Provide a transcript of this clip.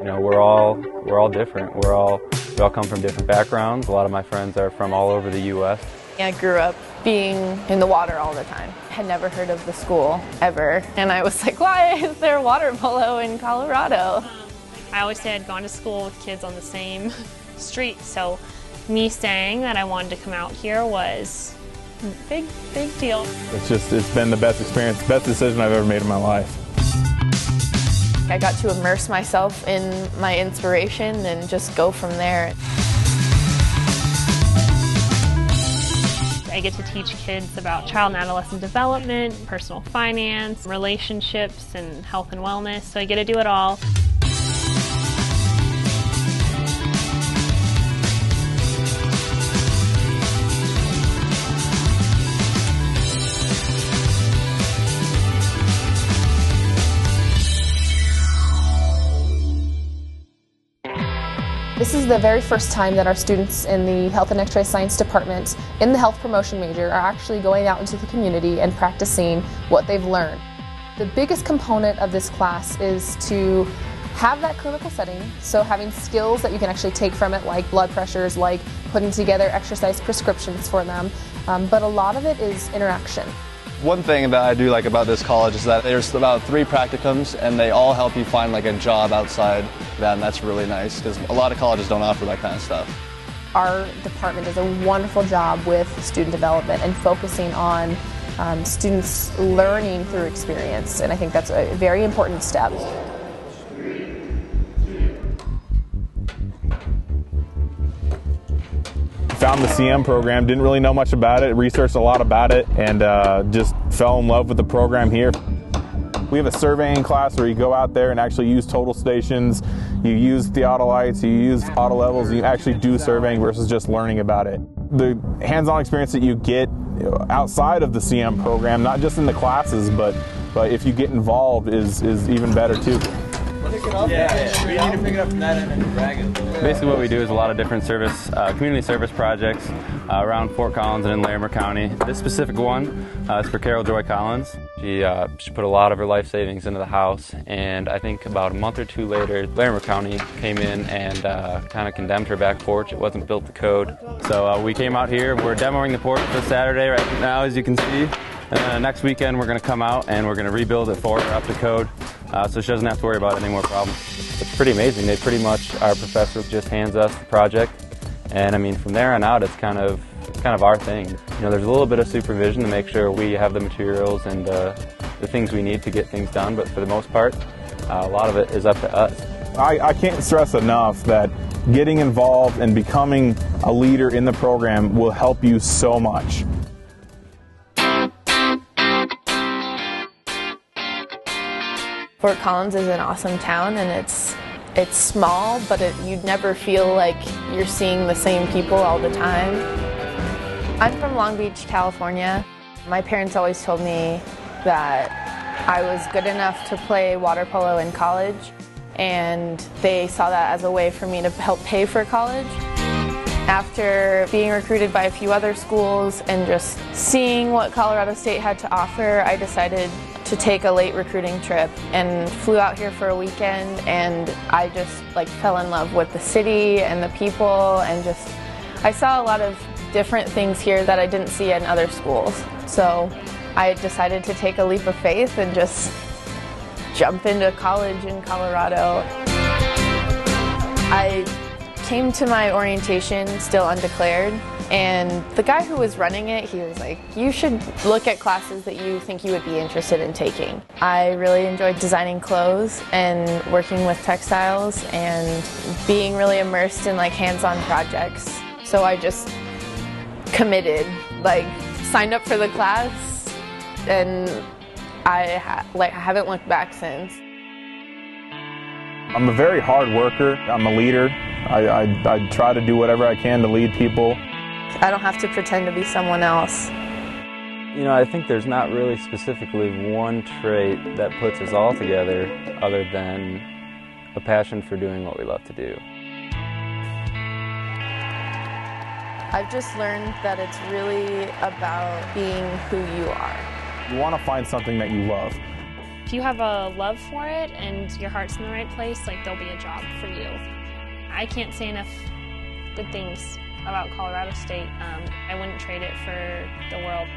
You know, we're all different. We all come from different backgrounds. A lot of my friends are from all over the U.S. I grew up being in the water all the time. Had never heard of the school ever, and I was like, why is there water polo in Colorado? I always say I'd gone to school with kids on the same street, so me saying that I wanted to come out here was a big deal. It's been the best experience, best decision I've ever made in my life. I got to immerse myself in my inspiration and just go from there. I get to teach kids about child and adolescent development, personal finance, relationships, and health and wellness, so I get to do it all. This is the very first time that our students in the Health and Exercise Science Department in the health promotion major are actually going out into the community and practicing what they've learned. The biggest component of this class is to have that clinical setting, so having skills that you can actually take from it, like blood pressures, like putting together exercise prescriptions for them, but a lot of it is interaction. One thing that I do like about this college is that there's about 3 practicums and they all help you find like a job outside that, and that's really nice because a lot of colleges don't offer that kind of stuff. Our department does a wonderful job with student development and focusing on students learning through experience, and I think that's a very important step. Found the CM program, didn't really know much about it, researched a lot about it, and just fell in love with the program here. We have a surveying class where you go out there and actually use total stations, you use theodolites, you use auto levels, you actually do surveying versus just learning about it. The hands-on experience that you get outside of the CM program, not just in the classes, but if you get involved is even better too. Yeah. You need to pick it up from that end and drag it. Basically what we do is a lot of different community service projects around Fort Collins and in Larimer County. This specific one is for Carol Joy Collins. She put a lot of her life savings into the house, and I think about a month or 2 later, Larimer County came in and kind of condemned her back porch. It wasn't built to code. So we came out here. We're demoing the porch this Saturday right now, as you can see. Next weekend we're going to come out and we're going to rebuild it for her up to code, so she doesn't have to worry about any more problems. It's pretty amazing. They pretty much, our professor just hands us the project, and I mean from there on out it's kind of our thing. You know, there's a little bit of supervision to make sure we have the materials and the things we need to get things done, but for the most part a lot of it is up to us. I can't stress enough that getting involved and becoming a leader in the program will help you so much. Fort Collins is an awesome town, and it's small, but you'd never feel like you're seeing the same people all the time. I'm from Long Beach, California. My parents always told me that I was good enough to play water polo in college, and they saw that as a way for me to help pay for college. After being recruited by a few other schools and just seeing what Colorado State had to offer, I decided to take a late recruiting trip and flew out here for a weekend, and I just fell in love with the city and the people, and I saw a lot of different things here that I didn't see in other schools. So I decided to take a leap of faith and just jump into college in Colorado. I came to my orientation still undeclared, and the guy who was running it, he was like, you should look at classes that you think you would be interested in taking. I really enjoyed designing clothes and working with textiles and being really immersed in hands-on projects. So I just committed, signed up for the class, and I haven't looked back since. I'm a very hard worker. I'm a leader. I try to do whatever I can to lead people. I don't have to pretend to be someone else. You know, I think there's not really specifically one trait that puts us all together other than a passion for doing what we love to do. I've just learned that it's really about being who you are. You want to find something that you love. If you have a love for it and your heart's in the right place, like there'll be a job for you. I can't say enough good things about Colorado State. I wouldn't trade it for the world.